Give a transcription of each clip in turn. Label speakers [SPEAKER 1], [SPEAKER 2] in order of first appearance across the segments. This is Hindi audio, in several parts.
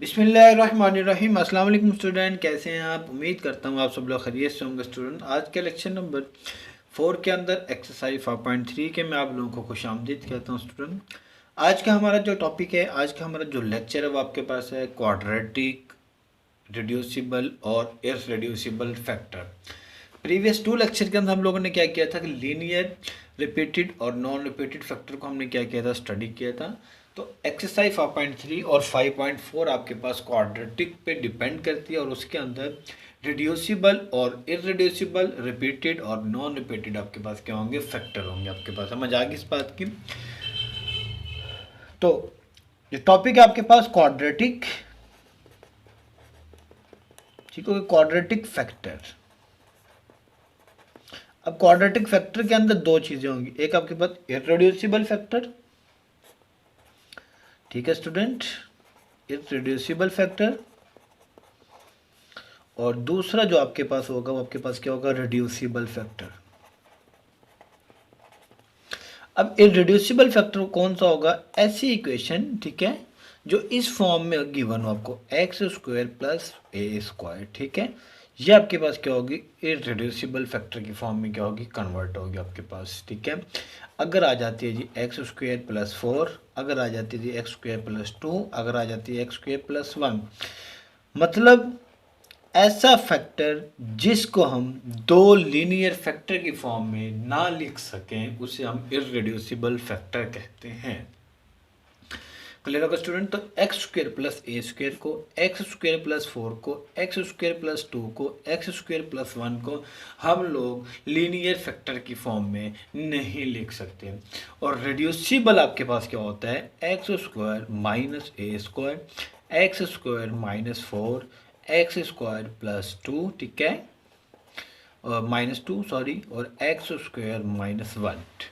[SPEAKER 1] बिस्मिल्लाहिर्रहमानिर्रहीम। अस्सलाम वालेकुम स्टूडेंट, कैसे हैं आप? उम्मीद करता हूँ आप सब लोग खैरियत से होंगे। स्टूडेंट, आज के लेक्चर नंबर 4 के अंदर एक्सरसाइज 5.3 के मैं आप लोगों को खुशामदीद कहता हूँ। स्टूडेंट, आज का हमारा जो टॉपिक है, आज का हमारा जो लेक्चर है वो आपके पास है क्वाड्रेटिक, रिड्यूसिबल और इररिड्यूसिबल फैक्टर। प्रीवियस 2 लेक्चर के अंदर हम लोगों ने क्या किया था कि लीनियर, रिपीटेड और नॉन रिपीटेड फैक्टर को हमने क्या किया था, स्टडी किया था। तो एक्सरसाइज 5.3 और 5.4 आपके पास क्वाड्रेटिक पे डिपेंड करती है और उसके अंदर रिड्यूसिबल और इररिड्यूसिबल, रिपीटेड और नॉन रिपीटेड आपके पास क्या होंगे, फैक्टर होंगे आपके पास। समझ आ गई इस बात की? तो ये टॉपिक है आपके पास क्वाड्रेटिक, ठीक है, क्वाड्रेटिक फैक्टर। अब क्वाड्रेटिक फैक्टर के अंदर दो चीजें होंगी, एक आपके पास इररिड्यूसिबल फैक्टर, ठीक है स्टूडेंट, इररिड्यूसिबल फैक्टर, और दूसरा जो आपके पास होगा वो आपके पास क्या होगा, रिड्यूसिबल फैक्टर। अब इररिड्यूसिबल फैक्टर कौन सा होगा? ऐसी इक्वेशन, ठीक है, जो इस फॉर्म में गिवन हो आपको, एक्स स्क्वायर प्लस ए स्क्वायर, ठीक है, ये आपके पास क्या होगी, इररिड्यूसिबल फैक्टर की फॉर्म में क्या होगी, कन्वर्ट होगी आपके पास, ठीक है। अगर आ जाती है जी एक्स स्क्वायर प्लस 4, अगर आ जाती है जी एक्स स्क्वायर प्लस 2, अगर आ जाती है एक्स स्क्वायर प्लस 1, मतलब ऐसा फैक्टर जिसको हम दो लीनियर फैक्टर की फॉर्म में ना लिख सकें उसे हम इररिड्यूसिबल फैक्टर कहते हैं। क्लियर होगा स्टूडेंट? तो एक्स स्क्वायर प्लस ए स्क्वायर को, एक्स स्क्वायर प्लस 4 को, एक्स स्क्वायर प्लस 2 को, एक्स स्क्वायर प्लस 1 को हम लोग लीनियर फैक्टर की फॉर्म में नहीं लिख सकते। और रिड्यूसिबल आपके पास क्या होता है, x square minus a square, x square minus 4, x square plus 2, ठीक है, और माइनस 2 सॉरी, और एक्स स्क्वायर माइनस 1।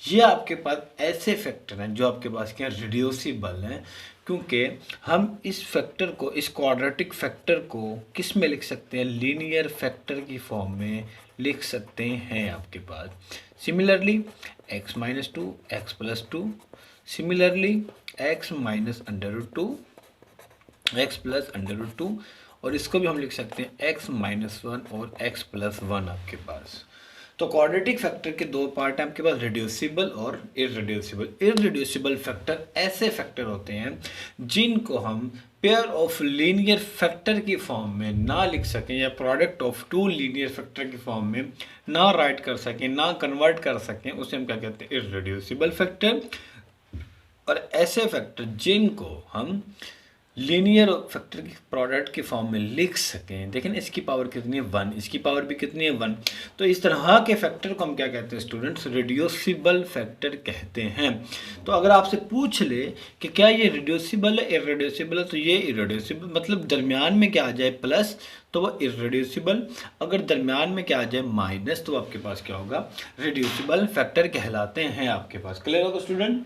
[SPEAKER 1] ये आपके पास ऐसे फैक्टर हैं जो आपके पास क्या रिड्यूसिबल हैं, क्योंकि हम इस फैक्टर को, इस क्वाड्रेटिक फैक्टर को किस में लिख सकते हैं, लीनियर फैक्टर की फॉर्म में लिख सकते हैं आपके पास। Similarly x minus 2, x plus 2, similarly x minus under root 2, x plus under root 2, और इसको भी हम लिख सकते हैं एक्स माइनस 1 और एक्स प्लस 1 आपके पास। तो क्वाड्रेटिक फैक्टर के दो पार्ट हैं आपके पास, रिड्यूसिबल और इररिड्यूसिबल। इररिड्यूसिबल फैक्टर ऐसे फैक्टर होते हैं जिनको हम पेयर ऑफ लीनियर फैक्टर की फॉर्म में ना लिख सकें, या product of two linear factor की फॉर्म में ना राइट कर सकें, ना कन्वर्ट कर सकें, उसे हम क्या कहते हैं, इररिड्यूसिबल फैक्टर। और ऐसे फैक्टर जिनको हम लीनियर फैक्टर की प्रोडक्ट के फॉर्म में लिख सकें, देखें इसकी पावर कितनी है, 1, इसकी पावर भी कितनी है, 1, तो इस तरह के फैक्टर को हम क्या कहते हैं स्टूडेंट्स, रिड्यूसिबल फैक्टर कहते हैं। तो अगर आपसे पूछ ले कि क्या ये रिड्यूसिबल है, इररिड्यूसिबल है, तो ये इररिड्यूसिबल, मतलब दरमियान में क्या आ जाए प्लस तो वो इररिड्यूसिबल, अगर दरमियान में क्या आ जाए माइनस तो आपके पास क्या होगा, रिड्यूसिबल फैक्टर कहलाते हैं आपके पास। क्लियर होगा स्टूडेंट?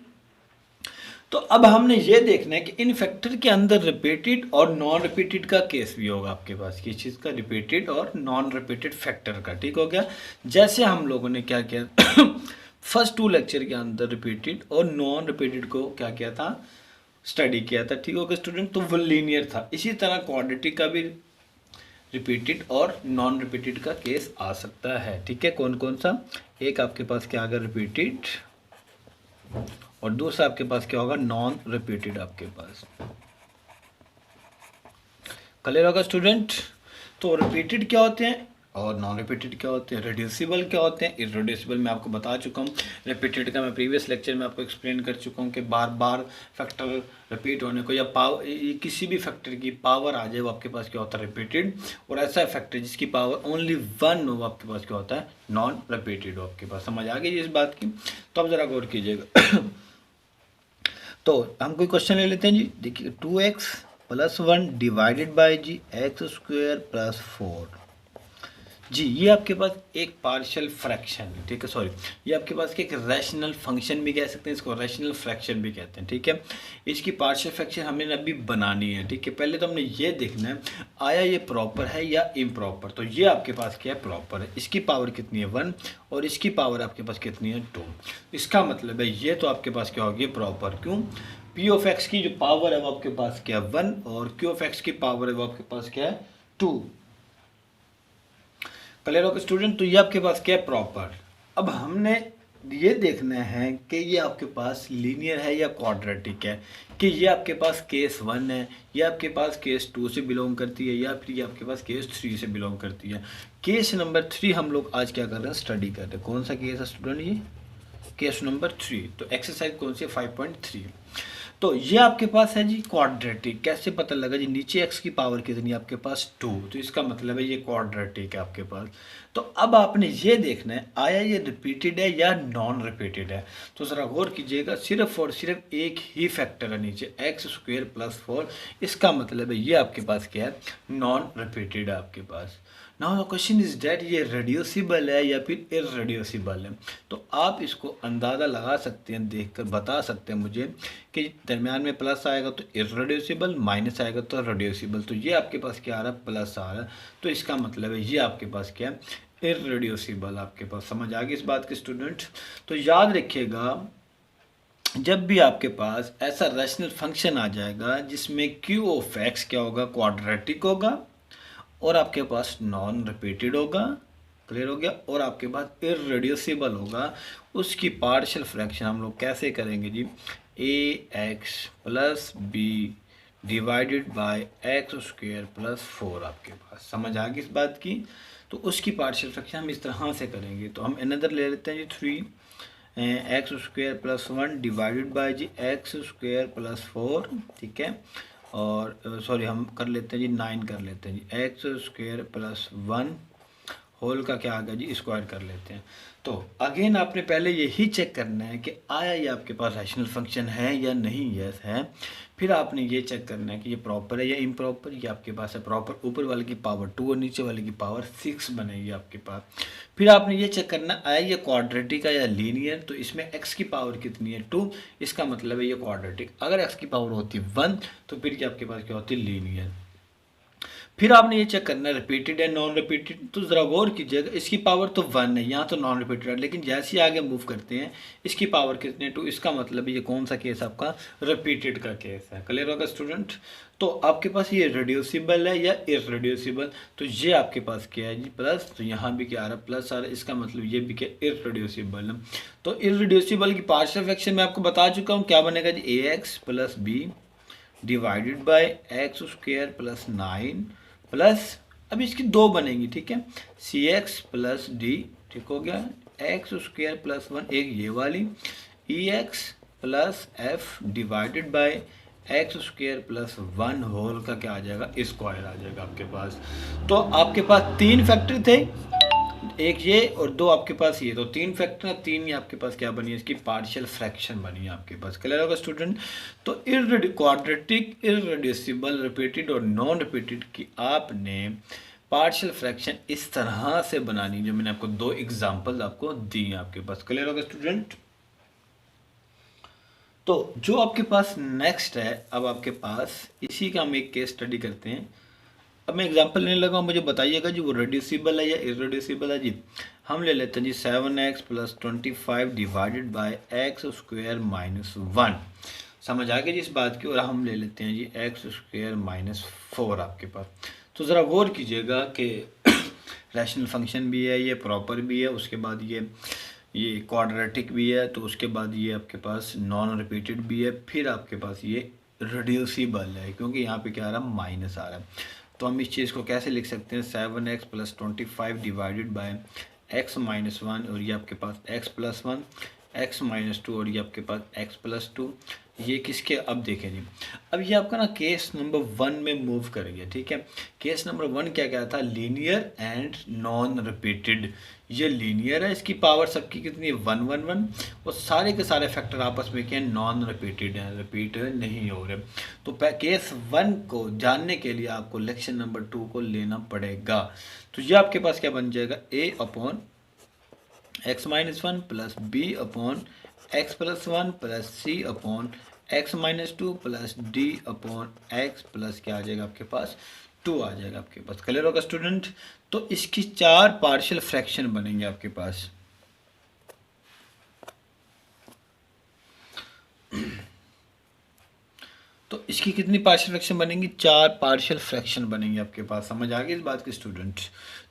[SPEAKER 1] तो अब हमने ये देखना है कि इन फैक्टर के अंदर रिपीटेड और नॉन रिपीटेड का केस भी होगा आपके पास, किस चीज़ का, रिपीटेड और नॉन रिपीटेड फैक्टर का, ठीक हो गया। जैसे हम लोगों ने क्या किया फर्स्ट 2 लेक्चर के अंदर रिपीटेड और नॉन रिपीटेड को क्या किया था, स्टडी किया था, ठीक हो गया स्टूडेंट। तो वो लीनियर था, इसी तरह क्वाड्रेटिक का भी रिपीटेड और नॉन रिपीटेड का केस आ सकता है, ठीक है। कौन कौन सा? एक आपके पास क्या आ गया, रिपीटेड, और दूसरा आपके पास क्या होगा, नॉन रिपीटेड आपके पास। क्लियर होगा स्टूडेंट? तो रिपीटेड क्या होते हैं और नॉन रिपीटेड क्या होते हैं, रिड्यूसिबल क्या होते हैं, इररिड्यूसिबल मैं आपको बता चुका हूँ। रिपीटेड का मैं प्रीवियस लेक्चर में आपको एक्सप्लेन कर चुका हूँ कि बार बार फैक्टर रिपीट होने को, या पावर, किसी भी फैक्टर की पावर आ जाए वो आपके पास क्या होता है, रिपीटेड। और ऐसा फैक्टर जिसकी पावर ओनली 1 हो आपके पास क्या होता है, नॉन रिपीटेड हो आपके पास। समझ आ गई इस बात की? तो अब ज़रा गौर कीजिएगा। तो हम कोई क्वेश्चन ले लेते हैं जी। देखिए 2x प्लस 1 डिवाइडेड बाई जी एक्स स्क्वायर प्लस 4 जी, ये आपके पास एक पार्शियल फ्रैक्शन है, ठीक है, सॉरी, ये आपके पास एक रैशनल फंक्शन भी कह सकते हैं, इसको रैशनल फ्रैक्शन भी कहते हैं, ठीक है। इसकी पार्शियल फ्रैक्शन हमें अभी बनानी है, ठीक है। पहले तो हमने ये देखना है आया ये प्रॉपर है या इम्प्रॉपर। तो ये आपके पास क्या है, प्रॉपर है। इसकी पावर कितनी है, 1, और इसकी पावर आपके पास कितनी है, 2। इसका मतलब है ये तो आपके पास क्या होगी, प्रॉपर। क्यों? पी ऑफ एक्स की जो पावर है वो आपके पास क्या है 1 और क्यू ऑफ एक्स की पावर है वो आपके पास क्या है 2। क्लियर हो स्टूडेंट? तो ये आपके पास क्या है प्रॉपर। अब हमने ये देखना है कि ये आपके पास लीनियर है या क्वाड्रेटिक है, कि ये आपके पास केस 1 है, ये आपके पास केस 2 से बिलोंग करती है, या फिर ये आपके पास केस 3 से बिलोंग करती है। केस नंबर 3 हम लोग आज क्या कर रहे हैं, स्टडी कर रहे हैं। कौन सा केस है स्टूडेंट? ये केस नंबर 3। तो एक्सरसाइज कौन सी है 5.3। तो ये आपके पास है जी क्वाड्रेटिक। कैसे पता लगा जी? नीचे x की पावर कितनी है आपके पास 2, तो इसका मतलब है ये क्वाड्रेटिक है आपके पास। तो अब आपने ये देखना है आया ये रिपीटेड है या नॉन रिपीटेड है। तो ज़रा गौर कीजिएगा, सिर्फ और सिर्फ एक ही फैक्टर है नीचे x² + 4, इसका मतलब है ये आपके पास क्या है, नॉन रिपीटेड है आपके पास। Now the question is that ये रेड्यूसिबल है या फिर इरेड्यूसिबल है। तो आप इसको अंदाज़ा लगा सकते हैं, देखकर बता सकते हैं मुझे कि दरमियान में प्लस आएगा तो इरेड्यूसिबल, माइनस आएगा तो रेड्यूसिबल। तो ये आपके पास क्या आ रहा है, प्लस आ रहा है, तो इसका मतलब है ये आपके पास क्या है, इरेड्यूसिबल। आपके पास समझ आ गई इस बात के स्टूडेंट? तो याद रखिएगा, जब भी आपके पास ऐसा रैशनल फंक्शन आ जाएगा जिसमें क्यू ऑफ एक्स क्या होगा, क्वाड्रेटिक होगा, और आपके पास नॉन रिपीटेड होगा, क्लियर हो गया, और आपके पास इरेड्यूसिबल होगा, उसकी पार्शियल फ्रैक्शन हम लोग कैसे करेंगे जी, ax + b divided by x² + 4। आपके पास समझ आ गई इस बात की? तो उसकी पार्शियल फ्रैक्शन हम इस तरह से करेंगे। तो हम अनदर ले लेते हैं जी 3x² + 1 divided by ji x² + 4, ठीक है। और सॉरी हम कर लेते हैं जी 9 कर लेते हैं जी x² + 1 होल का क्या आ गया जी, स्क्वायर कर लेते हैं। तो अगेन आपने पहले यही चेक करना है कि आया ये आपके पास रैशनल फंक्शन है या नहीं, यस है। फिर आपने ये चेक करना है कि ये प्रॉपर है या इम्प्रॉपर। ये आपके पास है प्रॉपर, ऊपर वाले की पावर 2 और नीचे वाले की पावर 6 बनेगी आपके पास। फिर आपने ये चेक करना आया ये क्वाड्रेटिक है या लीनियर। तो इसमें x की पावर कितनी है 2, इसका मतलब है ये क्वाड्रेटिक। अगर x की पावर होती 1 तो फिर ये आपके पास क्या होती, लीनियर। फिर आपने ये चेक करना है रिपीटेड है नॉन रिपीटेड। तो ज़रा गौर कीजिएगा, इसकी पावर तो 1 है, यहाँ तो नॉन रिपीटेड है, लेकिन जैसे ही आगे मूव करते हैं इसकी पावर कितने 2, इसका मतलब ये कौन सा केस आपका, रिपीटेड का केस है। क्लियर होगा स्टूडेंट? तो आपके पास ये रिड्यूसिबल है या इरेड्यूसिबल। तो ये आपके पास क्या है जी, प्लस, तो यहाँ भी क्या आ रहा है, प्लस आ रहा है, इसका मतलब ये भी क्या, इरेड्यूसिबल है। तो इरेड्यूसिबल की पार्शियल फ्रैक्शन मैं आपको बता चुका हूँ, क्या बनेगा जी, ax + b divided by x² + 9 plus, अब इसकी 2 बनेंगी, ठीक है, cx + d, ठीक हो गया, x² + 1 एक ये वाली, ex + f divided by x² + 1 whole का क्या आ जाएगा, स्क्वायर आ जाएगा आपके पास। तो आपके पास 3 फैक्टर थे, एक ये और 2 आपके पास ये, तो 3 फैक्टर, 3 ही आपके पास क्या बनी है, इसकी पार्शियल फ्रैक्शन बनी है आपके पास। क्लियर होगा स्टूडेंट? तो क्वाड्रेटिक, इरेड्यूसिबल, रिपीटेड और नॉन रिपीटेड की आपने पार्शियल फ्रैक्शन इस तरह से बनानी, जो मैंने आपको 2 एग्जांपल आपको दी हैं आपके पास। क्लियर होगा स्टूडेंट? तो जो आपके पास नेक्स्ट है, अब आपके पास इसी का हम एक केस स्टडी करते हैं। अब मैं एग्जांपल लेने लगा, मुझे बताइएगा जी वो रेड्यूसिबल है या इरेड्यूसिबल है जी। हम ले लेते हैं जी 7x + 25 डिवाइडेड बाय x² - 1। समझ आ गया जी इस बात की? और हम ले लेते हैं जी x² - 4 आपके पास। तो ज़रा गौर कीजिएगा कि रैशनल फंक्शन भी है, ये प्रॉपर भी है, उसके बाद ये क्वाड्रेटिक भी है, तो उसके बाद ये आपके पास नॉन रिपीटेड भी है, फिर आपके पास ये रिड्यूसिबल है, क्योंकि यहाँ पे क्या आ रहा है, माइनस आ रहा है। तो हम इस चीज़ को कैसे लिख सकते हैं, 7x + 25 डिवाइडेड बाय x - 1, और ये आपके पास x + 1, x - 2, और ये आपके पास x + 2। ये किसके, अब देखें जी, अब ये आपका ना केस नंबर 1 में मूव करेंगे, ठीक है। केस नंबर 1 क्या क्या था, लीनियर एंड नॉन रिपीटेड। ये लीनियर है, इसकी पावर सबकी कितनी है, 1 1 1, और सारे के सारे फैक्टर आपस में क्या है, नॉन रिपीटेड हैं, रिपीट नहीं हो रहे। तो केस 1 को जानने के लिए आपको लेक्चर नंबर 2 को लेना पड़ेगा। तो ये आपके पास क्या बन जाएगा, a/x - 1 + b/x + 1 + c/x - 2 + d/x plus क्या आ जाएगा आपके पास, 2 आ जाएगा आपके पास। क्लियर होगा स्टूडेंट? तो इसकी 4 पार्शियल फ्रैक्शन बनेंगे आपके पास। इसकी कितनी पार्शियल फ्रैक्शन बनेंगी, 4 पार्शियल फ्रैक्शन बनेंगे आपके पास। समझ आ गई इस बात की स्टूडेंट।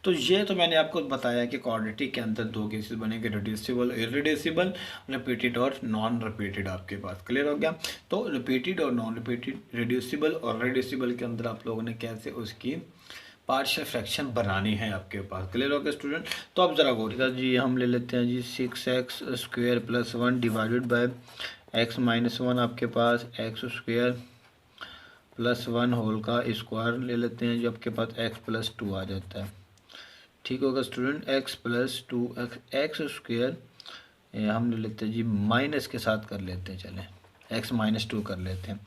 [SPEAKER 1] तो ये तो मैंने आपको बताया कि क्वाड्रेटिक के अंदर 2 केसेस बनेंगे, रिड्यूसिबल, इररिड्यूसिबल, रिपीटेड और नॉन रिपीटेड आपके पास। क्लियर हो गया। तो रिपीटेड और नॉन रिपीटेड, रिड्यूसिबल और रिड्यूसिबल के अंदर आप लोगों ने कैसे उसकी पार्शियल फ्रैक्शन बनानी है आपके पास। क्लियर हो गया स्टूडेंट। तो अब जरा गौर जी, हम ले लेते हैं जी 6x² + 1 डिवाइडेड बाय x - 1 आपके पास x² + 1 होल का स्क्वायर ले लेते हैं, जो आपके पास x + 2 आ जाता है। ठीक होगा स्टूडेंट। x + 2 x² हम ले लेते हैं जी माइनस के साथ कर लेते हैं, चलें x - 2 कर लेते हैं।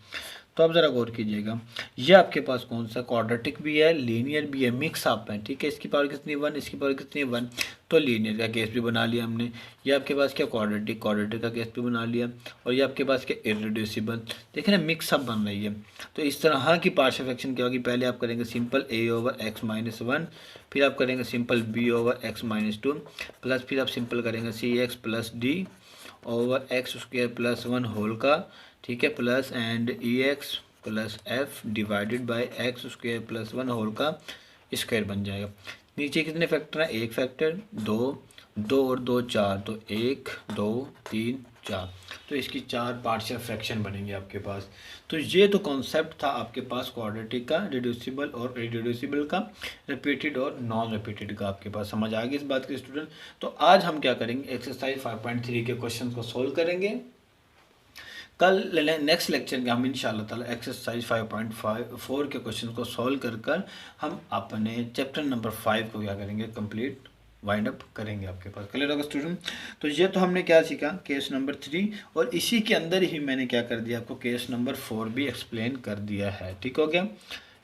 [SPEAKER 1] तो अब ज़रा गौर कीजिएगा, ये आपके पास कौन सा क्वाड्रेटिक भी है, लीनियर भी है, मिक्स अप है। ठीक है, इसकी पावर कितनी 1, इसकी पावर कितनी 1, तो लीनियर का केस भी बना लिया हमने। ये आपके पास क्या क्वाड्रेटिक का केस भी बना लिया। और ये आपके पास क्या इररिड्यूसिबल, देखिए ना मिक्स अप बन रही है। तो इस तरह की पार्शियल फ्रैक्शन क्या होगी, पहले आप करेंगे सिंपल a/x - 1, फिर आप करेंगे सिंपल b/x - 2, प्लस फिर आप सिंपल करेंगे cx + d/x² + 1 होल का, ठीक है, plus and ex + f divided by x² + 1 whole का स्क्वायर बन जाएगा। नीचे कितने फैक्टर हैं, एक फैक्टर, 2 2 और 2 4, तो 1 2 3 4। तो इसकी 4 पार्शियल फ्रैक्शन बनेंगे आपके पास। तो ये तो कॉन्सेप्ट था आपके पास क्वाड्रेटिक का, रिड्यूसिबल और इररिड्यूसिबल का, रिपीटेड और नॉन रिपीटेड का। आपके पास समझ आ गई इस बात के स्टूडेंट। तो आज हम क्या करेंगे, एक्सरसाइज 5.3 के क्वेश्चन को सोल्व करेंगे। कल नेक्स्ट लेक्चर में हम इंशाल्लाह ताला एक्सरसाइज 5.4 के क्वेश्चन को सॉल्व कर हम अपने चैप्टर नंबर 5 को क्या करेंगे, कंप्लीट वाइंड अप करेंगे आपके पास। क्लियर होगा स्टूडेंट। तो ये तो हमने क्या सीखा, केस नंबर 3, और इसी के अंदर ही मैंने क्या कर दिया, आपको केस नंबर 4 भी एक्सप्लेन कर दिया है। ठीक हो गया,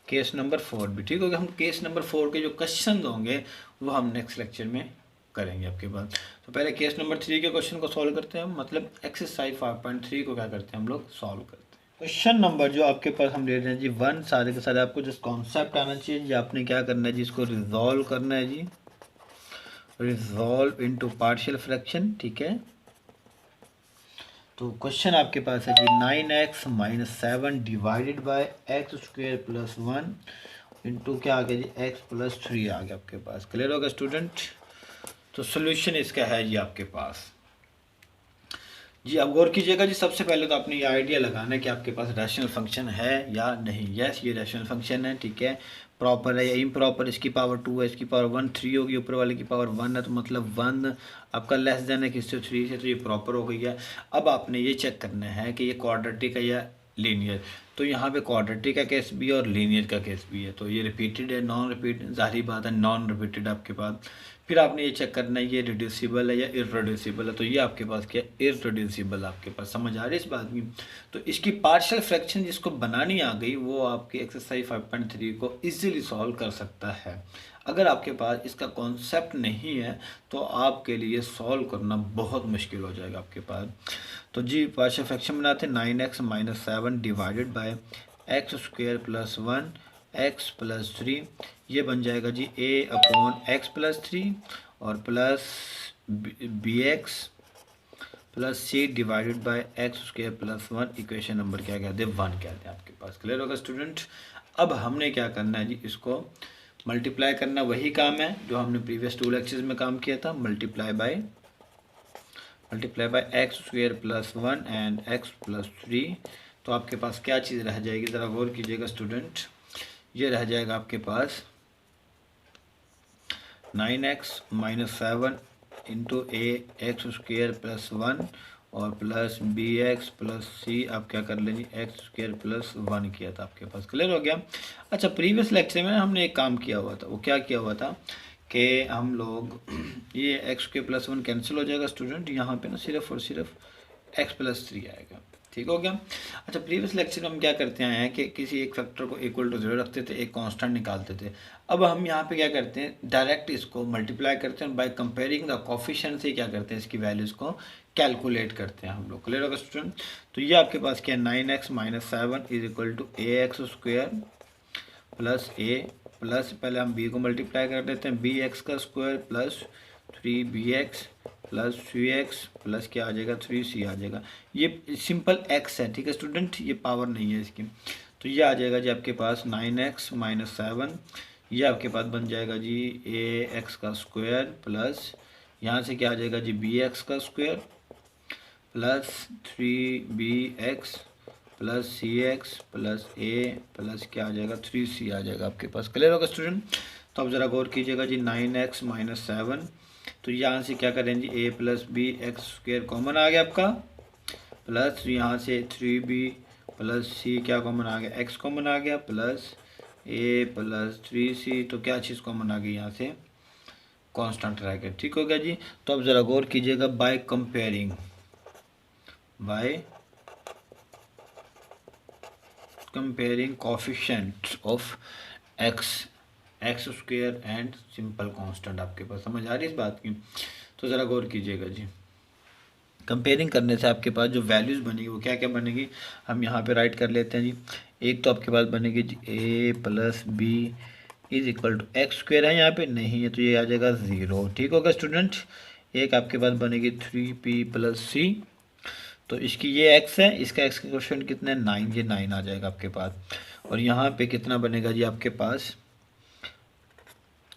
[SPEAKER 1] केस नंबर 4 भी ठीक हो गया। हम केस नंबर 4 के जो क्वेश्चन होंगे वो हम नेक्स्ट लेक्चर में करेंगे आपके पास। तो पहले केस नंबर 3 के क्वेश्चन को सॉल्व करते हैं, मतलब एक्सरसाइज 5.3 को क्या करते हैं हम लोग, सॉल्व करते हैं। क्वेश्चन नंबर जो आपके पास हम ले रहे हैं जी 1, सारे के सारे आपको जिस कॉन्सेप्ट आना चाहिए जी, आपने क्या करना है जी, इसको रिजॉल्व करना है जी, रिजॉल्व इनटू पार्शियल फ्रैक्शन। ठीक है, तो क्वेश्चन आपके पास है जी 9x - 7 divided by x² + 1 into क्या आ गया जी, x + 3 आ गया आपके पास। क्लियर होगा स्टूडेंट। तो सोल्यूशन इसका है जी आपके पास जी। अब गौर कीजिएगा जी, सबसे पहले तो आपने ये आइडिया लगाना है कि आपके पास रैशनल फंक्शन है या नहीं। यस, ये रैशनल फंक्शन है, ठीक है, प्रॉपर है या इम्प्रॉपर, इसकी पावर 2 है, इसकी पावर 1 3 होगी, ऊपर वाले की पावर 1 है, तो मतलब 1 आपका लेस देन है किससे, 3 से, तो ये प्रॉपर हो गई है। अब आपने ये चेक करना है कि ये क्वाड्रेटिक है या लीनियर। तो यहाँ पे क्वाड्रेटिक का केस भी है और लीनियर का केस भी है। तो ये रिपीटेड है, नॉन रिपीटेड, जाहिर बात है नॉन रिपीटेड आपके पास। फिर आपने ये चेक करना है ये रिड्यूसिबल है या इररिड्यूसिबल है। तो ये आपके पास क्या है, इररिड्यूसिबल आपके पास। समझ आ रही है इस बात की। तो इसकी पार्शियल फ्रैक्शन जिसको बनानी आ गई वो आपकी एक्सरसाइज 5.3 को इजीली सॉल्व कर सकता है। अगर आपके पास इसका कॉन्सेप्ट नहीं है तो आपके लिए सॉल्व करना बहुत मुश्किल हो जाएगा आपके पास। तो जी पार्शियल फ्रैक्शन बनाते हैं, 9x - 7 divided by x² + 1 x + 3, ये बन जाएगा जी a/x + 3 और plus bx + c divided by x² + 1। Equation number क्या कहते हैं, 1 कहते हैं आपके पास। क्लियर होगा स्टूडेंट। अब हमने क्या करना है जी, इसको मल्टीप्लाई करना, वही काम है जो हमने प्रीवियस 2 लेक्चर्स में काम किया था, multiply by x² + 1 and x + 3। तो आपके पास क्या चीज़ रह जाएगी, ज़रा गौर कीजिएगा स्टूडेंट। ये रह जाएगा आपके पास 9x - 7 इंटू ax² + 1 और प्लस bx + c, आप क्या कर लेंगे, x² + 1 किया था आपके पास। क्लियर हो गया। अच्छा, प्रीवियस लेक्चर में हमने एक काम किया हुआ था, वो क्या किया हुआ था कि हम लोग ये x² + 1 कैंसिल हो जाएगा स्टूडेंट, यहाँ पे ना सिर्फ और सिर्फ x + 3 आएगा। ठीक हो गया। अच्छा, प्रीवियस लेक्चर में हम क्या करते हैं कि किसी एक फैक्टर को इक्वल टू 0 रखते थे, एक कांस्टेंट निकालते थे। अब हम यहाँ पे क्या करते हैं, डायरेक्ट इसको मल्टीप्लाई करते हैं, बाय कंपेयरिंग द कोफिशिएंट से क्या करते हैं, इसकी वैल्यूज़ को कैलकुलेट करते हैं हम लोग। क्लियर होगा स्टूडेंट। तो ये आपके पास क्या है, 9x - 7 = ax² + a प्लस, पहले हम b को मल्टीप्लाई कर देते हैं, bx² + 3bx + 3x प्लस क्या आ जाएगा, 3c आ जाएगा। ये सिंपल x है, ठीक है स्टूडेंट, ये पावर नहीं है इसकी। तो ये आ जाएगा जी आपके पास 9x माइनस 7, ये आपके पास बन जाएगा जी ax का स्क्वायर प्लस यहाँ से क्या आ जाएगा जी bx का square plus 3bx plus cx plus a plus क्या आ जाएगा 3c आ जाएगा आपके पास। क्लियर होगा स्टूडेंट? तो अब ज़रा गौर कीजिएगा जी 9x माइनस 7, तो यहाँ से क्या करें जी a plus b x square common आ गया आपका, प्लस यहाँ से 3b प्लस c क्या कॉमन आ गया x कॉमन आ गया, प्लस a प्लस 3c, तो क्या चीज़ कॉमन आ गई यहाँ से कांस्टेंट रह गया। ठीक हो गया जी। तो अब ज़रा गौर कीजिएगा by comparing coefficient of x square and simple constant. आपके पास समझ आ रही है इस बात की? तो ज़रा गौर कीजिएगा जी, कंपेयरिंग करने से आपके पास जो वैल्यूज़ बनेगी वो क्या क्या बनेगी, हम यहाँ पे राइट कर लेते हैं जी। एक तो आपके पास बनेगी जी a plus b is equal to x square है, यहाँ पे नहीं है तो ये आ जाएगा 0। ठीक होगा स्टूडेंट? एक आपके पास बनेगी 3p प्लस सी, तो इसकी ये x है, इसका x का क्वेश्चन कितना है 9, ये 9 आ जाएगा आपके पास। और यहाँ पे कितना बनेगा जी आपके पास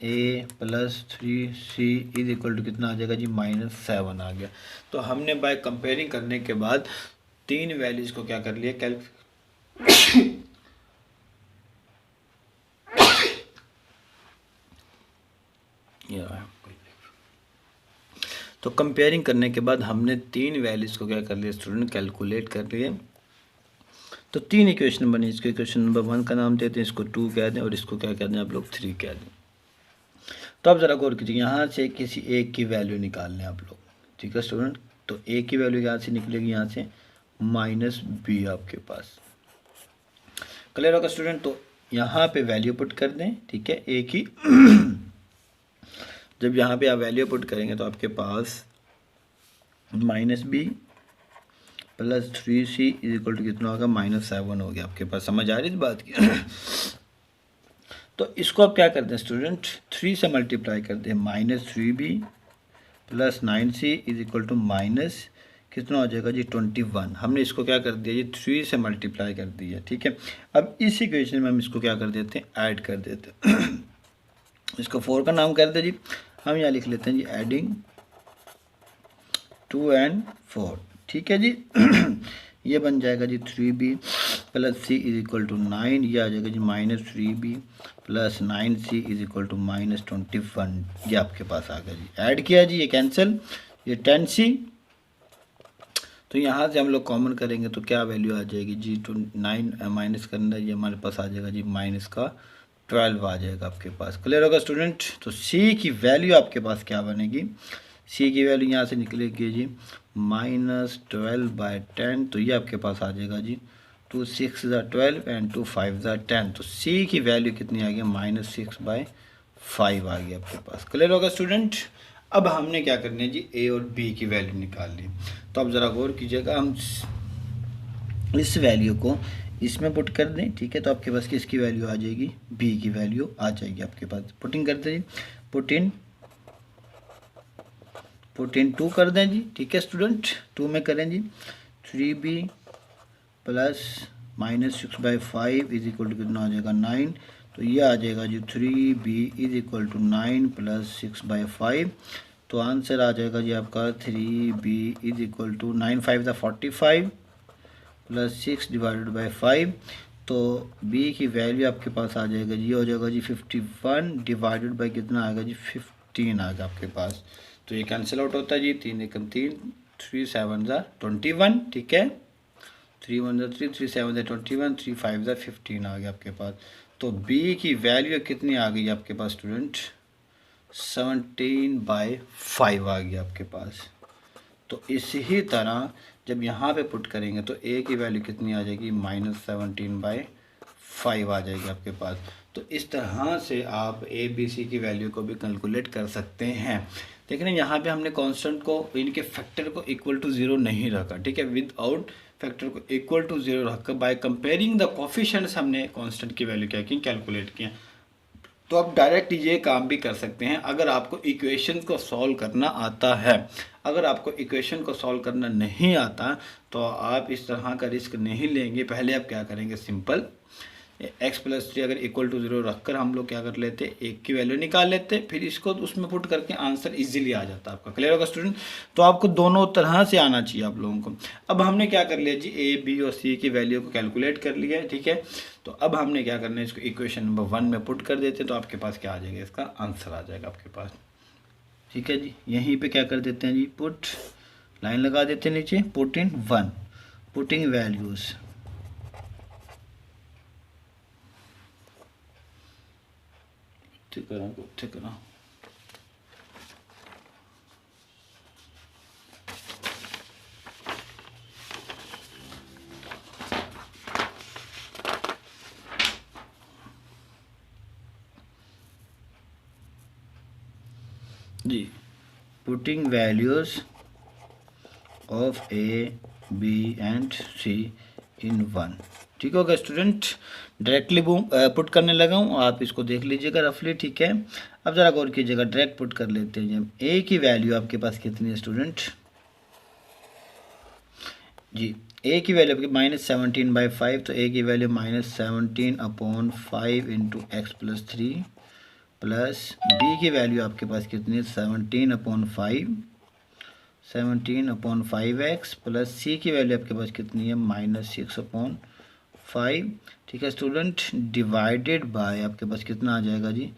[SPEAKER 1] a plus 3c is equal to कितना आ जाएगा जी -7 आ गया। तो हमने बाय कंपेयरिंग करने के बाद तीन वैल्यूज को क्या कर लिया तो कंपेयरिंग करने के बाद हमने तीन वैल्यूज को क्या कर लिया स्टूडेंट, कैलकुलेट कर लिए। तो तीन इक्वेशन बनी, इसको इक्वेशन नंबर 1 का नाम देते हैं, इसको 2 कह दें और इसको क्या कह दें आप लोग 3 कह दें। तो आप ज़रा गौर कीजिए, यहाँ से किसी एक की वैल्यू निकाल लें आप लोग। ठीक है स्टूडेंट? तो ए की वैल्यू यहाँ से निकलेगी, यहाँ से -b आपके पास। क्लियर होगा स्टूडेंट? तो यहाँ पे वैल्यू पुट कर दें, ठीक है, ए की जब यहाँ पे आप वैल्यू पुट करेंगे तो आपके पास -b plus 3c is equal to कितना होगा -7 हो गया आपके पास। समझ आ रही इस बात की? तो इसको आप क्या करते हैं स्टूडेंट, 3 से मल्टीप्लाई करते हैं, -3b plus 9c is equal to minus कितना हो जाएगा जी 21। हमने इसको क्या कर दिया जी 3 से मल्टीप्लाई कर दिया। ठीक है, अब इस इक्वेशन में हम इसको क्या कर देते हैं, ऐड कर देते हैं इसको 4 का नाम कर दे जी, हम यहाँ लिख लेते हैं जी एडिंग 2 and 4। ठीक है जी ये बन जाएगा जी 3b plus c is equal to 9, ये आ जाएगा जी -3b plus 9c is equal to -21, ये आपके पास आ गया जी। ऐड किया जी, ये कैंसिल, ये 10c, तो यहाँ से हम लोग कॉमन करेंगे तो क्या वैल्यू आ जाएगी जी 9 माइनस करना, ये हमारे पास आ जाएगा जी -12 आ जाएगा आपके पास। क्लियर होगा स्टूडेंट? तो c की वैल्यू आपके पास क्या बनेगी, c की वैल्यू यहाँ से निकलेगी जी -12/10, तो ये आपके पास आ जाएगा जी 2 6 12 एंड 2 5 10, तो c की वैल्यू कितनी आ गई -6/5 आ गई आपके पास। क्लियर होगा स्टूडेंट? अब हमने क्या करना है जी a और b की वैल्यू निकाल ली। तो अब ज़रा गौर कीजिएगा, हम इस वैल्यू को इसमें पुट कर दें। ठीक है, तो आपके पास किसकी वैल्यू आ जाएगी, b की वैल्यू आ जाएगी आपके पास। पुटिंग करते जी, पुट इन 2 कर दें जी। ठीक है स्टूडेंट, 2 में करें जी 3b plus -6/5 is equal to कितना आ जाएगा 9, तो ये आ जाएगा जी 3b is equal to 9 plus 6/5, तो आंसर आ जाएगा जी आपका 3b is equal to 9 5 45 plus 6 divided by 5, तो b की वैल्यू आपके पास आ जाएगा जी, हो जाएगा जी 51 डिवाइडेड बाई कितना आएगा जी 15 आएगा आपके पास। तो ये कैंसिल आउट होता है जी, 3 एकम 3, 3 7 21। ठीक है, 3 1 3, 3 7 21, 3 5 15 आ गया आपके पास। तो b की वैल्यू कितनी आ गई आपके पास स्टूडेंट, 17/5 आ गई आपके पास। तो इसी तरह जब यहाँ पे पुट करेंगे तो a की वैल्यू कितनी आ जाएगी -17/5 आ जाएगी आपके पास। तो इस तरह से आप a b c की वैल्यू को भी कैलकुलेट कर सकते हैं। देखिए यहाँ पे हमने कांस्टेंट को, इनके फैक्टर को इक्वल टू 0 नहीं रखा। ठीक है, विदाउट फैक्टर को इक्वल टू 0 रखकर बाय कंपेयरिंग द कोफिशिएंट्स हमने कांस्टेंट की वैल्यू क्या की, कैलकुलेट किया। तो आप डायरेक्ट ये काम भी कर सकते हैं अगर आपको इक्वेशन को सॉल्व करना आता है। अगर आपको इक्वेशन को सॉल्व करना नहीं आता तो आप इस तरह का रिस्क नहीं लेंगे। पहले आप क्या करेंगे, सिंपल x+3 अगर इक्वल टू 0 रखकर हम लोग क्या कर लेते, एक की वैल्यू निकाल लेते, फिर इसको उसमें पुट करके आंसर इजीली आ जाता आपका। क्लियर होगा स्टूडेंट? तो आपको दोनों तरह से आना चाहिए आप लोगों को। अब हमने क्या कर लिया जी, a b और c की वैल्यू को कैलकुलेट कर लिया है, ठीक है। तो अब हमने क्या करना है, इसको इक्वेशन नंबर 1 में पुट कर देते हैं, तो आपके पास क्या आ जाएगा, इसका आंसर आ जाएगा आपके पास। ठीक है जी, यहीं पे क्या कर देते हैं जी, पुट लाइन लगा देते हैं नीचे, पुट इन 1, पुटिंग वैल्यूज, ठीक करा। जी, putting values of A b and c in 1। ठीक होगा स्टूडेंट, डायरेक्टली पुट करने लगा हूँ, आप इसको देख लीजिएगा रफली, ठीक है। अब ज़रा गौर कीजिएगा, डायरेक्ट पुट कर लेते हैं। जब ए की वैल्यू आपके पास कितनी है स्टूडेंट जी, ए की वैल्यू आपकी -17/5, तो ए की value -17/5 into x+3 plus B की वैल्यू आपके पास कितनी है, 17/5x प्लस सी की वैल्यू आपके पास कितनी है, -6/5। ठीक है स्टूडेंट, डिवाइडेड बाय आपके पास कितना आ जाएगा जी,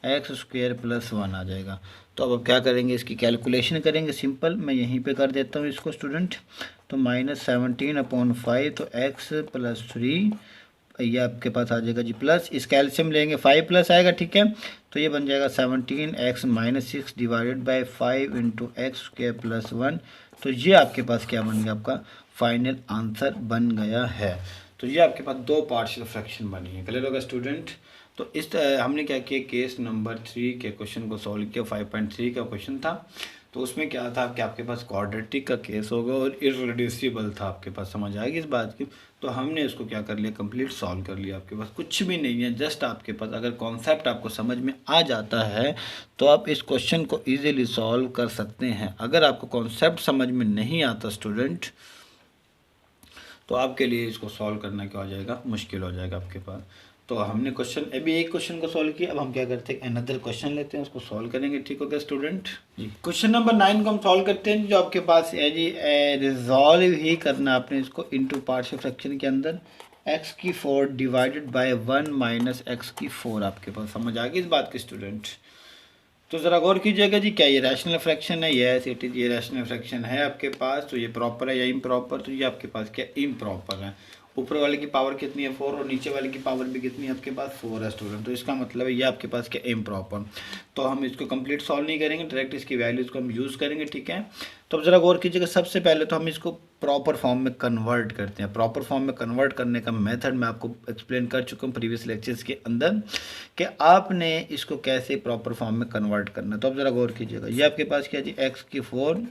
[SPEAKER 1] x² + 1 आ जाएगा। तो अब क्या करेंगे, इसकी कैलकुलेशन करेंगे, सिंपल मैं यहीं पे कर देता हूँ इसको स्टूडेंट। तो -17/5, तो x + 3 ये आपके पास आ जाएगा जी, प्लस इस कैल्शियम लेंगे 5 प्लस आएगा, ठीक है। तो ये बन जाएगा 17x - 6 divided by 5 into x² + 1। तो ये आपके पास क्या बन गया, आपका फाइनल आंसर बन गया है। तो ये आपके पास दो पार्शियल फ्रैक्शन बनी है। क्लियर होगा स्टूडेंट? तो इस हमने क्या किया, केस नंबर 3 के क्वेश्चन को सॉल्व किया। 5.3 का क्वेश्चन था, तो उसमें क्या था कि आपके पास क्वाड्रेटिक का केस होगा और इररेड्यूसिबल था, आपके पास समझ आएगी इस बात की। तो हमने इसको क्या कर लिया, कंप्लीट सॉल्व कर लिया। आपके पास कुछ भी नहीं है, जस्ट आपके पास अगर कॉन्सेप्ट आपको समझ में आ जाता है तो आप इस क्वेश्चन को ईजिली सॉल्व कर सकते हैं। अगर आपको कॉन्सेप्ट समझ में नहीं आता स्टूडेंट, तो आपके लिए इसको सॉल्व करना क्या हो जाएगा, मुश्किल हो जाएगा आपके पास। तो हमने क्वेश्चन अभी एक क्वेश्चन को सॉल्व किया, अब हम क्या करते हैं, अनदर क्वेश्चन लेते हैं, उसको सॉल्व करेंगे। ठीक हो गया स्टूडेंट जी? क्वेश्चन नंबर 9 को हम सॉल्व करते हैं, जो आपके पास है जी, रिजॉल्व ही करना आपने इसको इनटू पार्शियल फ्रैक्शन के अंदर x⁴ डिवाइडेड बाय 1 - x⁴। आपके पास समझ आ गई इस बात की स्टूडेंट? तो ज़रा गौर कीजिएगा जी, क्या ये रैशनल फ्रैक्शन है? यस इट इज़, ये रैशनल फ्रैक्शन है आपके पास। तो ये प्रॉपर है या इम्प्रॉपर? तो ये आपके पास क्या, इम्प्रॉपर है। ऊपर वाले की पावर कितनी है, 4, और नीचे वाले की पावर भी कितनी है आपके पास, 4 है स्टूडेंट। तो इसका मतलब है ये आपके पास क्या, इम्प्रॉपर। तो हम इसको कंप्लीट सॉल्व नहीं करेंगे, डायरेक्ट इसकी वैल्यूज़ को हम यूज़ करेंगे, ठीक है। तो अब ज़रा गौर कीजिएगा, सबसे पहले तो हम इसको प्रॉपर फॉर्म में कन्वर्ट करते हैं। प्रॉपर फॉर्म में कन्वर्ट करने का मेथड मैं आपको एक्सप्लेन कर चुका हूँ प्रीवियस लेक्चर्स के अंदर, कि आपने इसको कैसे प्रॉपर फॉर्म में कन्वर्ट करना है। तो अब ज़रा गौर कीजिएगा, ये आपके पास क्या है जी, x⁴,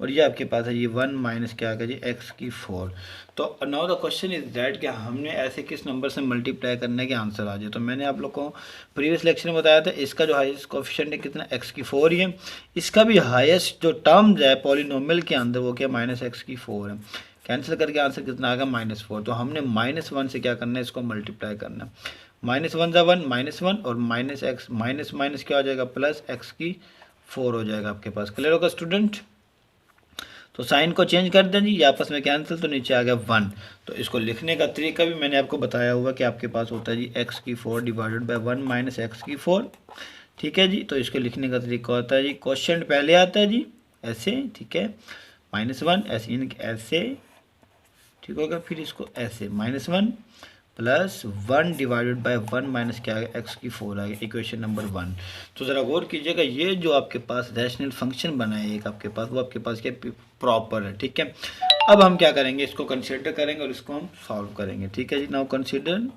[SPEAKER 1] और ये आपके पास है ये 1 माइनस क्या है जी, x⁴। तो now the question is that कि हमने ऐसे किस नंबर से मल्टीप्लाई करने के आंसर आ जाए। तो मैंने आप लोग को प्रीवियस लेक्चर में बताया था, इसका जो हाईएस्ट कोफिशिएंट है कितना, x⁴ ही है। इसका भी हाईएस्ट जो टर्म है पॉलिनोमियल के अंदर वो क्या, -x⁴ है। कैंसिल करके आंसर कितना आएगा, -4। तो हमने -1 से क्या करना है, इसको मल्टीप्लाई करना है। -1 × 1 -1, और -x माइनस क्या हो जाएगा, +x⁴ हो जाएगा आपके पास। क्लियर होगा स्टूडेंट? तो साइन को चेंज कर दें जी, ये आपस में कैंसिल, तो नीचे आ गया 1। तो इसको लिखने का तरीका भी मैंने आपको बताया हुआ कि आपके पास होता है जी x⁴ डिवाइडेड बाय 1 - x⁴। ठीक है जी? तो इसको लिखने का तरीका होता है जी, क्वेश्चन पहले आता है जी ऐसे, ठीक है, -1 ऐसे, यानी कि ऐसे, ठीक होगा। फिर इसको ऐसे -1 + 1 डिवाइडेड बाय 1 माइनस क्या है, x⁴ आ गया, इक्वेशन नंबर 1। तो ज़रा गौर कीजिएगा, ये जो आपके पास रैशनल फंक्शन बना है एक आपके पास, वो आपके पास क्या प्रॉपर है, ठीक है। अब हम क्या करेंगे, इसको कंसीडर करेंगे और इसको हम सॉल्व करेंगे। ठीक है जी? नाउ कंसीडर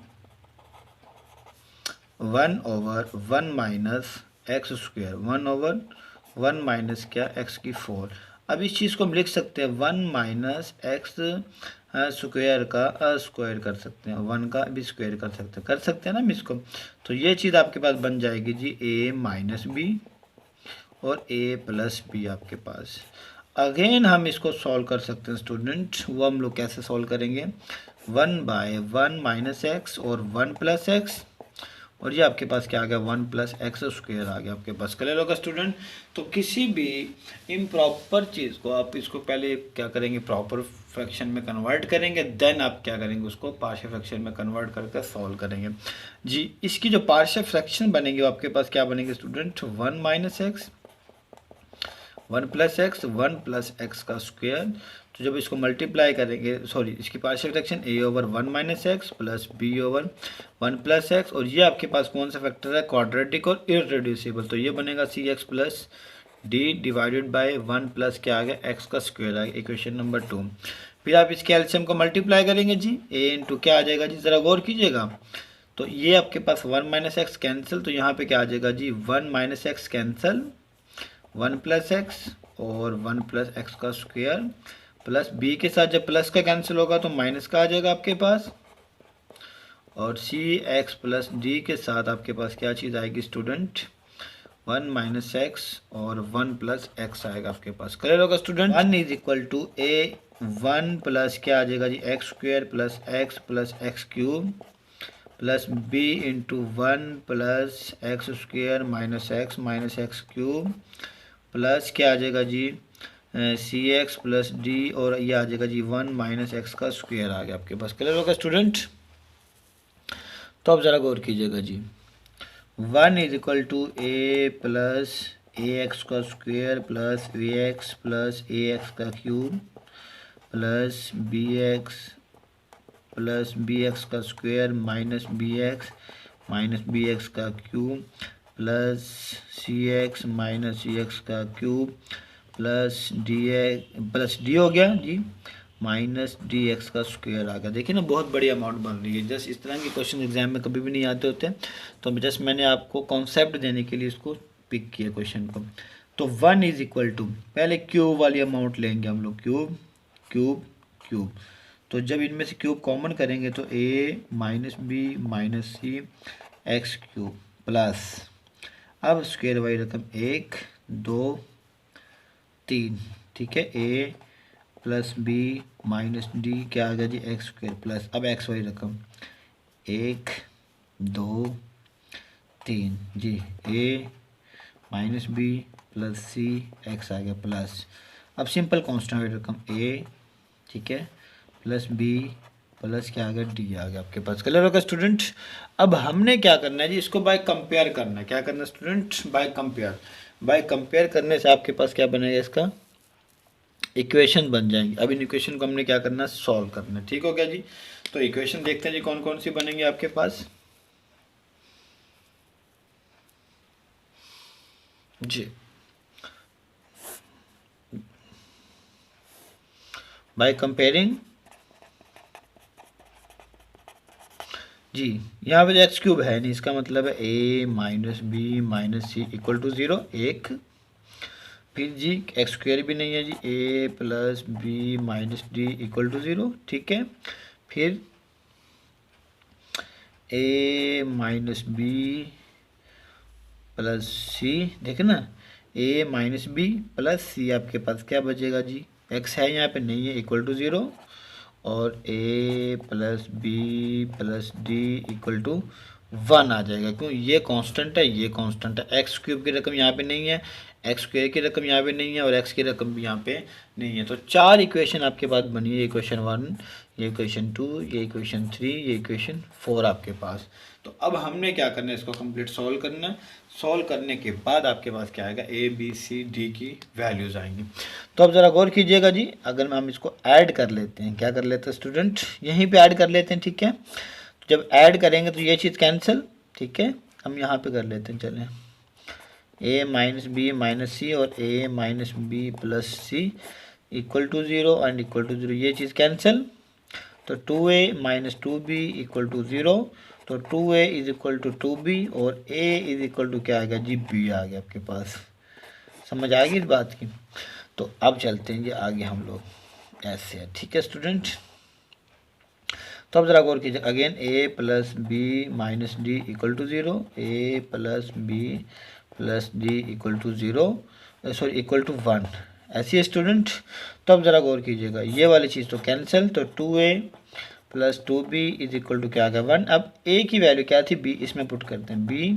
[SPEAKER 1] 1/1 - x², 1/1 माइनस क्या, x⁴। अब इस चीज़ को हम लिख सकते हैं 1 माइनस एक्स स्क्वायर का स्क्वायर कर सकते हैं, 1 का भी स्क्वायर कर सकते हैं ना हम इसको। तो ये चीज़ आपके पास बन जाएगी जी a माइनस बी और a प्लस बी आपके पास। अगेन हम इसको सॉल्व कर सकते हैं स्टूडेंट, वो हम लोग कैसे सॉल्व करेंगे, 1/1 माइनस एक्स और 1 प्लस एक्स, और ये आपके पास क्या आ गया 1 प्लस एक्स स्क्वायर आ गया आपके पास। क्लियर होगा स्टूडेंट। तो किसी भी इम्प्रॉपर चीज़ को आप इसको पहले क्या करेंगे, प्रॉपर फ्रैक्शन में कन्वर्ट करेंगे, देन आप क्या करेंगे उसको पार्शियल फ्रैक्शन में कन्वर्ट करके सॉल्व करेंगे जी। इसकी जो पार्शियल फ्रैक्शन बनेंगे वो आपके पास क्या बनेंगे student, 1 minus x 1 plus x 1 plus x का स्क्वायर। तो जब इसको मल्टीप्लाई करेंगे, सॉरी इसकी partial fraction a over 1 minus x plus b over 1 plus x, और ये आपके पास कौन सा फैक्टर है, क्वाड्रेटिक और इररेड्यूसिबल। तो ये बनेगा c x plus d divided by 1 plus क्या आ गया एक्स का स्क्वायर आ गया, इक्वेशन नंबर 2। फिर आप इसके एलसीएम को मल्टीप्लाई करेंगे जी, a इंटू क्या आ जाएगा जी, ज़रा गौर कीजिएगा। तो ये आपके पास 1 माइनस एक्स कैंसिल, तो यहाँ पे क्या आ जाएगा जी 1 minus x cancel, 1 plus x और 1 प्लस एक्स का स्क्वायर प्लस बी के साथ जब प्लस का कैंसिल होगा तो माइनस का आ जाएगा आपके पास, और सी एक्स प्लस डी के साथ आपके पास क्या चीज़ आएगी स्टूडेंट, 1 माइनस एक्स और 1 प्लस एक्स आएगा आपके पास। क्लियर होगा student. 1 is equal to a 1 plus क्या आ जाएगा जी x square plus x cube plus b into 1 plus x square minus x cube plus क्या आ जाएगा जी सी एक्स प्लस डी, और ये आ जाएगा जी 1 माइनस एक्स का स्क्वायर आ गया आपके पास। क्लियर होगा स्टूडेंट। तो आप ज़रा गौर कीजिएगा जी, 1 is equal to a plus a x का square plus b x plus a x का क्यूब प्लस बी एक्स का स्क्वायर माइनस बी एक्स का cube plus c x minus c x का क्यूब प्लस डी हो गया जी माइनस डी एक्स का स्क्वायर आ गया। देखिए ना बहुत बड़ी अमाउंट बन रही है। जस्ट इस तरह के क्वेश्चन एग्जाम में कभी भी नहीं आते होते, तो जस्ट मैंने आपको कॉन्सेप्ट देने के लिए इसको पिक किया क्वेश्चन को। तो 1 इज इक्वल टू, पहले क्यूब वाली अमाउंट लेंगे हम लोग, क्यूब। तो जब इनमें से क्यूब कॉमन करेंगे तो a minus B minus c x cube plus, अब स्क्वायर वाली रकम 1 2 3, ठीक है, a plus B minus d क्या आ गया जी एक्स स्क्वायर प्लस, अब एक्स वाली रकम 1 2 3 जी a minus B plus c x आ गया प्लस, अब सिंपल कांस्टेंट वाली रकम a, ठीक है, प्लस बी प्लस क्या आ गया डी आ गया आपके पास। क्लियर होगा स्टूडेंट। अब हमने क्या करना है जी, इसको बाय कंपेयर करना है। क्या करना है स्टूडेंट, बाय कंपेयर करने से आपके पास क्या बनेगा, इसका इक्वेशन बन जाएंगे। अब इन इक्वेशन को हमने क्या करना है, सॉल्व करना है। ठीक हो गया जी। तो इक्वेशन देखते हैं जी कौन कौन सी बनेंगी आपके पास जी। बाय कंपेयरिंग जी, यहाँ पे एक्स क्यूब है नहीं, इसका मतलब है a minus B minus C equal to 0 एक, फिर जी एक्स स्क्वायर भी नहीं है जी, a plus B minus D equal to 0, ठीक है, फिर a minus B plus C, देखे ना a minus B plus C आपके पास क्या बचेगा जी, x है यहाँ पे नहीं है इक्वल टू 0, और a plus B plus D equal to 1 आ जाएगा। क्यों, ये कांस्टेंट है, ये कांस्टेंट है, एक्स क्यूब की रकम यहाँ पे नहीं है, एक्स स्क्वायर की रकम यहाँ पे नहीं है, और एक्स की रकम भी यहाँ पे नहीं है। तो 4 इक्वेशन आपके पास बनी है, इक्वेशन 1, ये इक्वेशन 2, ये इक्वेशन 3, ये इक्वेशन 4 आपके पास। तो अब हमने क्या करना है, इसको कंप्लीट सॉल्व करना है। सॉल्व करने के बाद आपके पास क्या आएगा, ए बी सी डी की वैल्यूज़ आएंगी। तो अब ज़रा गौर कीजिएगा जी, अगर हम इसको ऐड कर लेते हैं, क्या कर लेते हैं स्टूडेंट, यहीं पे ऐड कर लेते हैं, ठीक है। तो जब ऐड करेंगे तो ये चीज़ कैंसिल, ठीक है, हम यहाँ पे कर लेते हैं, चलें, a minus B minus C और a minus B plus C equal to 0 and equal to 0, ये चीज़ कैंसिल। तो 2a minus 2b equal to 0, तो 2a is equal to 2b और a इज इक्वल टू क्या आ गया जी b आ गया आपके पास। समझ आ गई इस बात की। तो अब चलते हैं जी आगे हम लोग ऐसे, ठीक है स्टूडेंट। तो अब ज़रा गौर कीजिए, again A plus B minus D equal to zero, A plus B plus D equal to zero, sorry equal to one, ऐसी है स्टूडेंट। तो अब ज़रा गौर कीजिएगा, ये वाली चीज़ तो कैंसिल, तो 2a plus 2b is equal to क्या आ गया 1। अब a की वैल्यू क्या थी, b, इसमें पुट करते हैं, b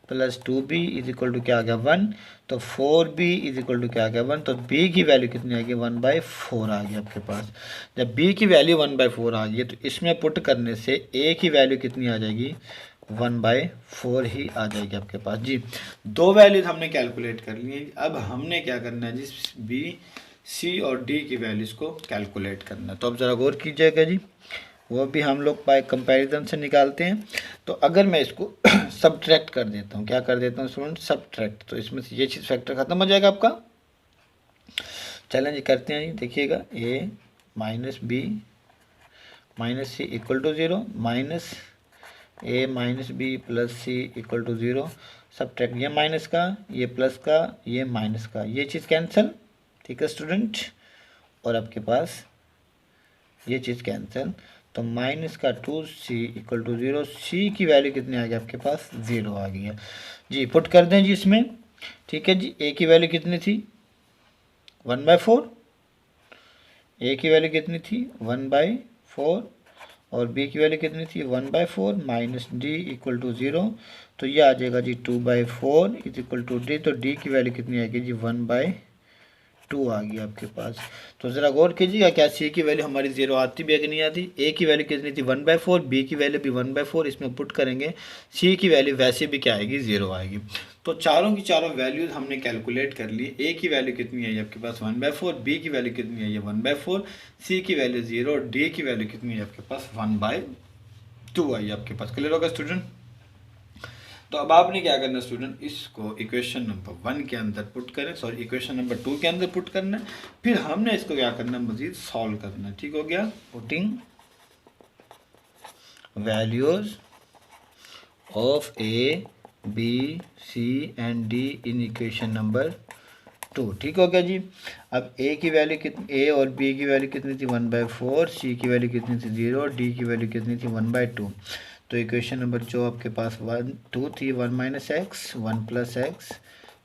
[SPEAKER 1] plus 2b is equal to क्या आ गया 1, तो 4b इज इक्वल टू क्या आ गया 1, तो b की वैल्यू कितनी आ गई 1/4 आ गई आपके पास। जब b की वैल्यू 1/4 आ गई तो इसमें पुट करने से a की वैल्यू कितनी आ जाएगी 1/4 ही आ जाएगी आपके पास जी। दो वैल्यूज हमने कैलकुलेट कर ली है, अब हमने क्या करना है जी, b, c और d की वैल्यूज को कैलकुलेट करना है। तो अब ज़रा गौर कीजिएगा जी, वो भी हम लोग बाय कंपैरिजन से निकालते हैं। तो अगर मैं इसको सब्ट्रैक्ट कर देता हूँ, क्या कर देता हूँ स्टूडेंट, सब्ट्रैक्ट, तो इसमें से ये चीज़ फैक्टर खत्म हो जाएगा आपका। चलें जी करते हैं जी, देखिएगा a minus B minus C equal to zero, minus a minus B plus C equal to zero, subtract ये माइनस का, ये प्लस का, ये माइनस का, ये चीज़ कैंसिल, ठीक है स्टूडेंट। और आपके पास ये चीज़ कैंसिल, तो माइनस का 2c इक्वल टू ज़ीरो, सी की वैल्यू कितनी आ गई आपके पास 0 आ गई है जी। पुट कर दें जी इसमें, ठीक है जी। a की वैल्यू कितनी थी 1/4, a की वैल्यू कितनी थी 1/4, और b की वैल्यू कितनी थी 1/4, माइनस d इक्वल टू 0, तो ये आ जाएगा जी 2/4 इज इक्वल टू d, तो d की वैल्यू कितनी आएगी जी 1/2 आ गई आपके पास। तो ज़रा गौर कीजिएगा, क्या सी की वैल्यू हमारी 0 आती भी है कि नहीं आती। ए की वैल्यू कितनी थी 1/4, बी की वैल्यू भी 1/4, इसमें पुट करेंगे, सी की वैल्यू वैसे भी क्या आएगी 0 आएगी। तो चारों की चारों वैल्यूज हमने कैलकुलेट कर ली। ए की वैल्यू कितनी आई आपके पास 1/4, बी की वैल्यू कितनी आई है 1/4, सी की वैल्यू 0, डी की वैल्यू कितनी है आपके पास 1/2 आई आपके पास। क्लियर होगा स्टूडेंट। तो अब आपने क्या करना है स्टूडेंट, इसको इक्वेशन नंबर 1 के अंदर पुट करें, सॉरी इक्वेशन नंबर 2 के अंदर पुट करना है, फिर हमने इसको क्या करना है मजीद सॉल्व करना है, ठीक हो गया। Putting values of A B C and D in equation number 2, ठीक हो गया जी। अब ए की वैल्यू कितनी, ए और बी की वैल्यू कितनी थी 1/4, सी की वैल्यू कितनी थी 0, डी की वैल्यू कितनी थी 1/2। तो इक्वेशन नंबर जो आपके पास 1 2 थी, 1 minus x, 1 plus x,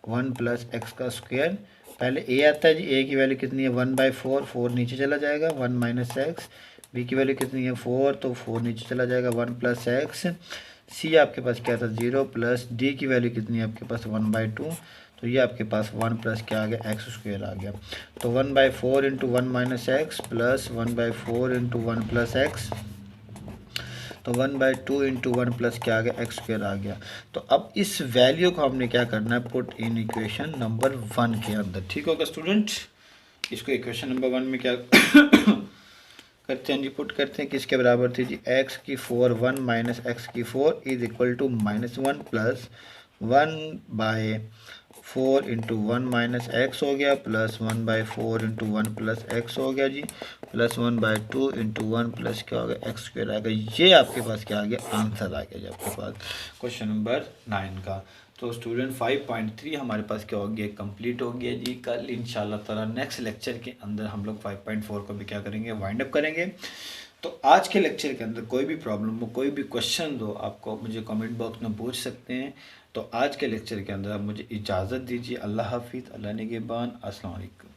[SPEAKER 1] 1 plus x का स्क्वायर, पहले ए आता है जी, ए की वैल्यू कितनी है 1/4, 4 नीचे चला जाएगा, 1 माइनस एक्स, बी की वैल्यू कितनी है 4, तो 4 नीचे चला जाएगा, 1 प्लस एक्स, सी आपके पास क्या था 0, प्लस डी की वैल्यू कितनी है आपके पास 1/2, तो ये आपके पास 1 प्लस क्या आ गया एक्स स्क्वायर आ गया। तो 1/4 into 1 minus x plus 1/4 into 1 plus x, तो 1/2 इंटू 1 प्लस क्या आ गया एक्स स्क्वायर आ गया। तो अब इस वैल्यू को हमने क्या करना है पुट इन इक्वेशन नंबर 1 के अंदर, ठीक होगा स्टूडेंट। इसको इक्वेशन नंबर 1 में क्या करते हैं जी, पुट करते हैं, किसके बराबर थी जी एक्स की 4 1 माइनस एक्स की 4 is equal to -1 plus 1/4 into 1 minus x हो गया, प्लस 1/4 इंटू 1 प्लस एक्स हो गया जी, प्लस 1/2 इंटू 1 प्लस क्या हो गया एक्स स्क्वायर आ गया। ये आपके पास क्या आ गया आंसर आ गया जी आपके पास क्वेश्चन नंबर 9 का। तो स्टूडेंट 5.3 हमारे पास क्या हो गया कंप्लीट हो गया जी। कल इंशाल्लाह ताला नेक्स्ट लेक्चर के अंदर हम लोग 5.4 को भी क्या करेंगे वाइंड अप करेंगे। तो आज के लेक्चर के अंदर कोई भी प्रॉब्लम हो, कोई भी क्वेश्चन हो, आपको मुझे कमेंट बॉक्स में पूछ सकते हैं। तो आज के लेक्चर के अंदर आप मुझे इजाज़त दीजिए। अल्लाह हाफिज़, अल्लाह निगहबान, अस्सलाम वालेकुम।